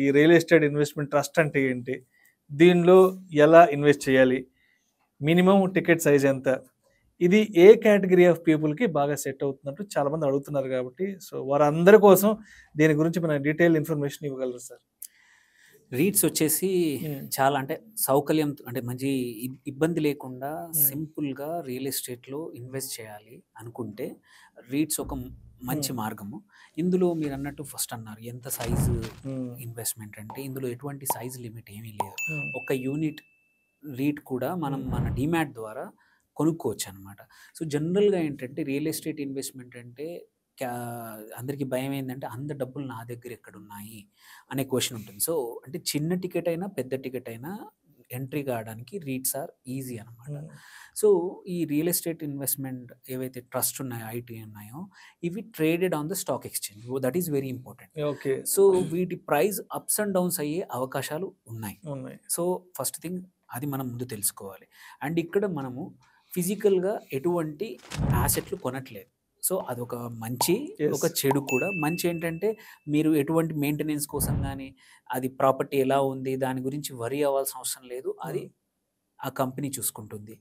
ఈ real estate investment trust అంటే ఏంటి, దీనిలో ఎలా ఇన్వెస్ట్ చేయాలి, మినిమం టికెట్ సైజ్ ఎంత, ఇది ఏ కేటగిరీ ఆఫ్ పీపుల్కి బాగా సెట్ అవుతున్నట్టు చాలామంది అడుగుతున్నారు కాబట్టి, సో వారందరి కోసం దీని గురించి మన డీటెయిల్ ఇన్ఫర్మేషన్ ఇవ్వగలరు సార్? రీట్స్ వచ్చేసి చాలా అంటే సౌకర్యం అంటే మంచి ఇబ్బంది లేకుండా సింపుల్గా రియల్ ఎస్టేట్లో ఇన్వెస్ట్ చేయాలి అనుకుంటే రీట్స్ ఒక మంచి మార్గము. ఇందులో మీరు అన్నట్టు ఫస్ట్ అన్నారు ఎంత సైజు ఇన్వెస్ట్మెంట్ అంటే ఇందులో ఎటువంటి సైజ్ లిమిట్ ఏమీ లేదు. ఒక యూనిట్ రీట్ కూడా మనం మన డిమాట్ ద్వారా కొనుక్కోవచ్చు అనమాట. సో జనరల్గా ఏంటంటే రియల్ ఎస్టేట్ ఇన్వెస్ట్మెంట్ అంటే అందరికీ భయం ఏంటంటే అంత డబ్బులు నా దగ్గర ఎక్కడున్నాయి అనే క్వశ్చన్ ఉంటుంది. సో అంటే చిన్న టికెట్ అయినా పెద్ద టికెట్ అయినా ఎంట్రీ కావడానికి రీట్స్ ఆర్ ఈజీ అనమాట. సో ఈ రియల్ ఎస్టేట్ ఇన్వెస్ట్మెంట్ ఏవైతే ట్రస్ట్ ఉన్నాయో ఐటీ ఉన్నాయో ఇవి traded on the stock exchange. That is very important. Okay. So వీటి ప్రైస్ అప్స్ అండ్ డౌన్స్ అయ్యే అవకాశాలు ఉన్నాయి. సో ఫస్ట్ థింగ్ అది మనం ముందు తెలుసుకోవాలి. అండ్ ఇక్కడ మనము ఫిజికల్గా ఎటువంటి యాసెట్లు కొనట్లేదు. సో అదొక మంచి, ఒక చెడు కూడా. మంచి ఏంటంటే మీరు ఎటువంటి మెయింటెనెన్స్ కోసం కానీ అది ప్రాపర్టీ ఎలా ఉంది దాని గురించి వరీ అవ్వాల్సిన అవసరం లేదు. అది ఆ కంపెనీ చూసుకుంటుంది.